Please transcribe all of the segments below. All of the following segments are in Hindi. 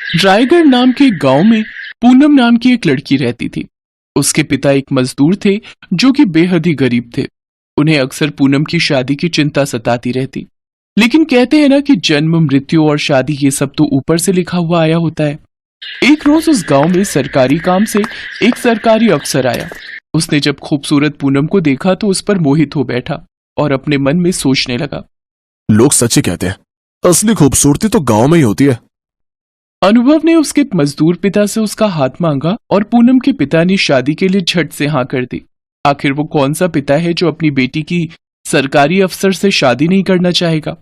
रायगढ़ नाम के एक गांव में पूनम नाम की एक लड़की रहती थी। उसके पिता एक मजदूर थे जो कि बेहद ही गरीब थे। उन्हें अक्सर पूनम की शादी की चिंता सताती रहती। लेकिन कहते हैं ना कि जन्म, मृत्यु और शादी ये सब तो ऊपर से लिखा हुआ आया होता है। एक रोज उस गांव में सरकारी काम से एक सरकारी अफसर आया। उसने जब खूबसूरत पूनम को देखा तो उस पर मोहित हो बैठा और अपने मन में सोचने लगा। लोग सच ही कहते हैं, असली खूबसूरती तो गांव में ही होती है। अनुभव ने उसके मजदूर पिता से उसका हाथ मांगा और पूनम के पिता ने शादी के लिए झट से हाँ कर दी। आखिर वो कौन सा पिता है जो अपनी बेटी की सरकारी अफसर से शादी नहीं करना चाहेगा।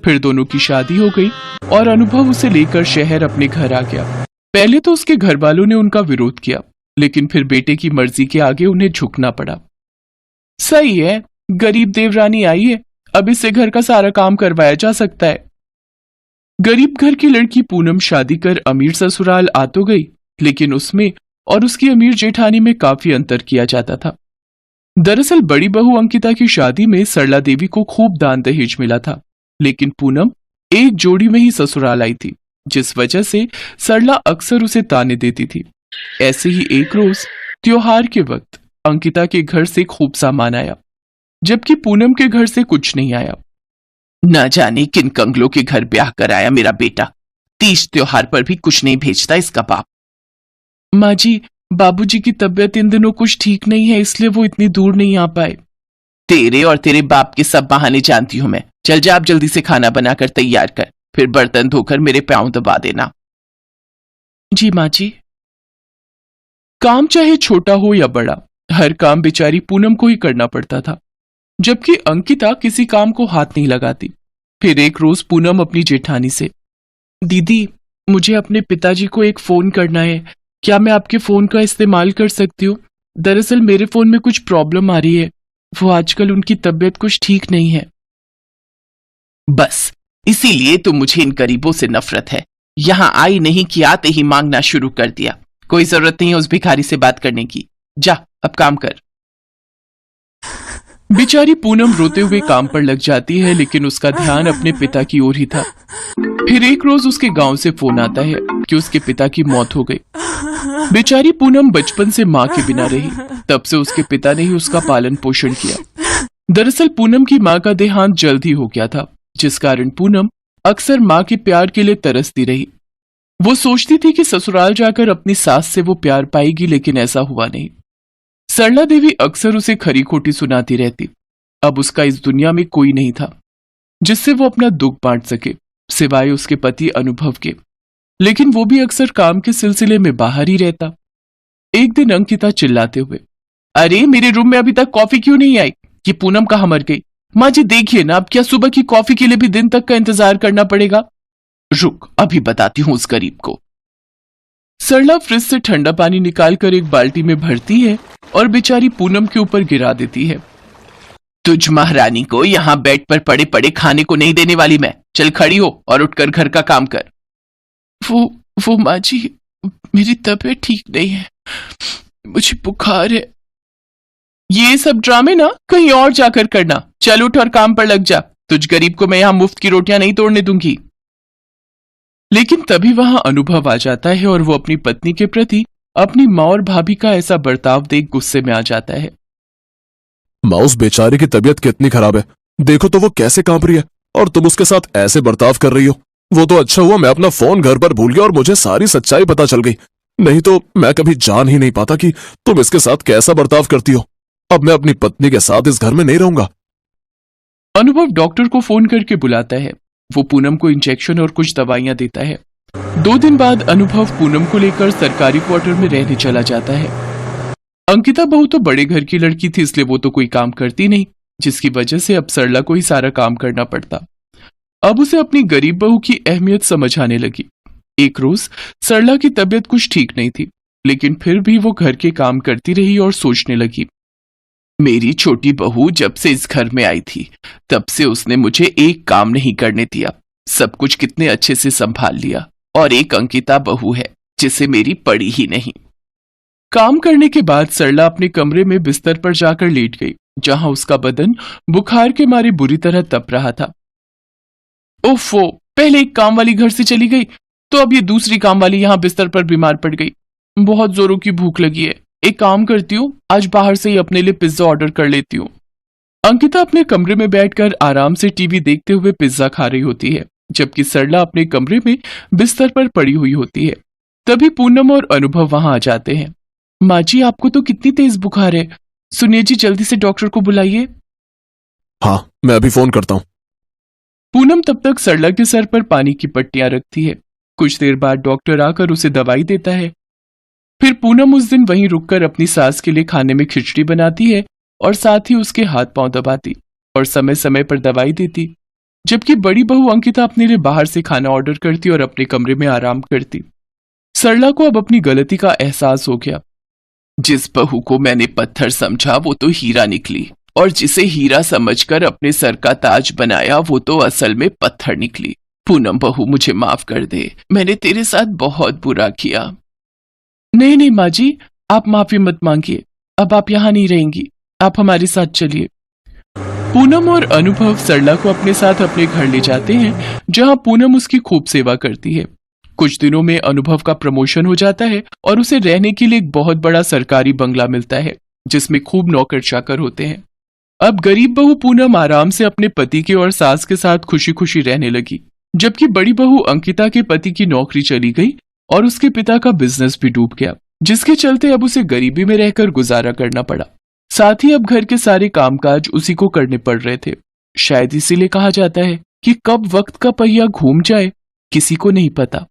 फिर दोनों की शादी हो गई और अनुभव उसे लेकर शहर अपने घर आ गया। पहले तो उसके घर वालों ने उनका विरोध किया, लेकिन फिर बेटे की मर्जी के आगे उन्हें झुकना पड़ा। सही है, गरीब देवरानी आई है, अब इससे घर का सारा काम करवाया जा सकता है। गरीब घर की लड़की पूनम शादी कर अमीर ससुराल आ तो गई, लेकिन उसमें और उसकी अमीर जेठानी में काफी अंतर किया जाता था। दरअसल बड़ी बहू अंकिता की शादी में सरला देवी को खूब दान दहेज मिला था, लेकिन पूनम एक जोड़ी में ही ससुराल आई थी, जिस वजह से सरला अक्सर उसे ताने देती थी। ऐसे ही एक रोज त्योहार के वक्त अंकिता के घर से खूब सामान आया, जबकि पूनम के घर से कुछ नहीं आया। न जाने किन कंगलों के घर ब्याह कराया मेरा बेटा, तीज त्योहार पर भी कुछ नहीं भेजता इसका बाप। माँ जी, बाबूजी की तबीयत इन दिनों कुछ ठीक नहीं है, इसलिए वो इतनी दूर नहीं आ पाए। तेरे और तेरे बाप के सब बहाने जानती हूं मैं। चल जा, आप जल्दी से खाना बनाकर तैयार कर, फिर बर्तन धोकर मेरे पांव दबा देना। जी माँ जी। काम चाहे छोटा हो या बड़ा, हर काम बेचारी पूनम को ही करना पड़ता था, जबकि अंकिता किसी काम को हाथ नहीं लगाती। फिर एक रोज पूनम अपनी जेठानी से, दीदी मुझे अपने पिताजी को एक फोन करना है, क्या मैं आपके फोन का इस्तेमाल कर सकती हूँ? दरअसल मेरे फोन में कुछ प्रॉब्लम आ रही है, वो आजकल उनकी तबीयत कुछ ठीक नहीं है। बस इसीलिए तो मुझे इन गरीबों से नफरत है। यहाँ आई नहीं कि आते ही मांगना शुरू कर दिया। कोई जरूरत नहीं है उस भिखारी से बात करने की, जा अब काम कर। बेचारी पूनम रोते हुए काम पर लग जाती है, लेकिन उसका ध्यान अपने पिता की ओर ही था। फिर एक रोज उसके गांव से फोन आता है कि उसके पिता की मौत हो गई। बेचारी पूनम बचपन से माँ के बिना रही, तब से उसके पिता ने ही उसका पालन पोषण किया। दरअसल पूनम की माँ का देहांत जल्द ही हो गया था, जिस कारण पूनम अक्सर माँ के प्यार के लिए तरसती रही। वो सोचती थी कि ससुराल जाकर अपनी सास से वो प्यार पाएगी, लेकिन ऐसा हुआ नहीं। सरला देवी अक्सर उसे खरी खोटी सुनाती रहती। अब उसका इस दुनिया में कोई नहीं था जिससे वो अपना दुख बांट सके, सिवाय उसके पति अनुभव के, लेकिन वो भी अक्सर काम के सिलसिले में बाहर ही रहता। एक दिन अंकिता चिल्लाते हुए, अरे मेरे रूम में अभी तक कॉफी क्यों नहीं आई? ये पूनम कहाँ मर गई? माँ जी देखिए ना, अब क्या सुबह की कॉफी के लिए भी दिन तक का इंतजार करना पड़ेगा? रुक, अभी बताती हूँ उस गरीब को। सरला फ्रिज से ठंडा पानी निकालकर एक बाल्टी में भरती है और बेचारी पूनम के ऊपर गिरा देती है। तुझ महारानी को यहाँ बेड पर पड़े पड़े खाने को नहीं देने वाली मैं। चल खड़ी हो और उठकर घर का काम कर। वो माँ जी, मेरी तबीयत ठीक नहीं है, मुझे बुखार है। ये सब ड्रामे ना कहीं और जाकर करना। चल उठ और काम पर लग जा। तुझ गरीब को मैं यहाँ मुफ्त की रोटियां नहीं तोड़ने दूंगी। लेकिन तभी वहां अनुभव आ जाता है और वो अपनी पत्नी के प्रति अपनी माँ और भाभी का ऐसा बर्ताव देख गुस्से में आ जाता है। माँ, उस बेचारे की तबीयत कितनी खराब है, देखो तो वो कैसे कांप रही है, और तुम उसके साथ ऐसे बर्ताव कर रही हो। वो तो अच्छा हुआ मैं अपना फोन घर पर भूल गया और मुझे सारी सच्चाई पता चल गई, नहीं तो मैं कभी जान ही नहीं पाता कि तुम इसके साथ कैसा बर्ताव करती हो। अब मैं अपनी पत्नी के साथ इस घर में नहीं रहूंगा। अनुभव डॉक्टर को फोन करके बुलाता है। वो पूनम को इंजेक्शन और कुछ दवाइयां देता है। 2 दिन बाद अनुभव पूनम को लेकर सरकारी क्वार्टर में रहने चला जाता है। अंकिता बहू तो बड़े घर की लड़की थी, इसलिए वो तो कोई काम करती नहीं, जिसकी वजह से अब सरला को ही सारा काम करना पड़ता। अब उसे अपनी गरीब बहू की अहमियत समझ आने लगी। एक रोज सरला की तबीयत कुछ ठीक नहीं थी, लेकिन फिर भी वो घर के काम करती रही और सोचने लगी, मेरी छोटी बहू जब से इस घर में आई थी तब से उसने मुझे एक काम नहीं करने दिया, सब कुछ कितने अच्छे से संभाल लिया, और एक अंकिता बहू है जिसे मेरी पड़ी ही नहीं। काम करने के बाद सरला अपने कमरे में बिस्तर पर जाकर लेट गई, जहां उसका बदन बुखार के मारे बुरी तरह तप रहा था। ओफो, पहले एक काम वाली घर से चली गई तो अब ये दूसरी काम वाली यहाँ बिस्तर पर बीमार पड़ गई। बहुत जोरों की भूख लगी है, एक काम करती हूँ, आज बाहर से ही अपने लिए पिज्जा ऑर्डर कर लेती हूँ। अंकिता अपने कमरे में बैठकर आराम से टीवी देखते हुए पिज्जा खा रही होती है, जबकि सरला अपने कमरे में बिस्तर पर पड़ी हुई होती है। तभी पूनम और अनुभव वहां आ जाते हैं। माँ जी, आपको तो कितनी तेज बुखार है, सुनिए जी, जल्दी से डॉक्टर को बुलाइए। हाँ, मैं अभी फोन करता हूँ। पूनम तब तक सरला के सर पर पानी की पट्टियां रखती है। कुछ देर बाद डॉक्टर आकर उसे दवाई देता है। फिर पूनम उस दिन वहीं रुककर अपनी सास के लिए खाने में खिचड़ी बनाती है और साथ ही उसके हाथ पांव दबाती और समय समय पर दवाई देती, जबकि बड़ी बहू अंकिता अपने लिए बाहर से खाना ऑर्डर करती और अपने कमरे में आराम करती। सरला को अब अपनी गलती का एहसास हो गया। जिस बहू को मैंने पत्थर समझा वो तो हीरा निकली, और जिसे हीरा समझकर अपने सर का ताज बनाया वो तो असल में पत्थर निकली। पूनम बहू, मुझे माफ कर दे, मैंने तेरे साथ बहुत बुरा किया। नहीं नहीं माँ जी, आप माफी मत मांगिए, अब आप यहाँ नहीं रहेंगी, आप हमारे साथ चलिए। पूनम और अनुभव सरला को अपने साथ अपने घर ले जाते हैं, जहाँ पूनम उसकी खूब सेवा करती है। कुछ दिनों में अनुभव का प्रमोशन हो जाता है और उसे रहने के लिए एक बहुत बड़ा सरकारी बंगला मिलता है, जिसमें खूब नौकर चाकर होते हैं। अब गरीब बहू पूनम आराम से अपने पति के और सास के साथ खुशी खुशी रहने लगी, जबकि बड़ी बहू अंकिता के पति की नौकरी चली गई और उसके पिता का बिजनेस भी डूब गया, जिसके चलते अब उसे गरीबी में रहकर गुजारा करना पड़ा। साथ ही अब घर के सारे कामकाज उसी को करने पड़ रहे थे। शायद इसीलिए कहा जाता है कि कब वक्त का पहिया घूम जाए किसी को नहीं पता।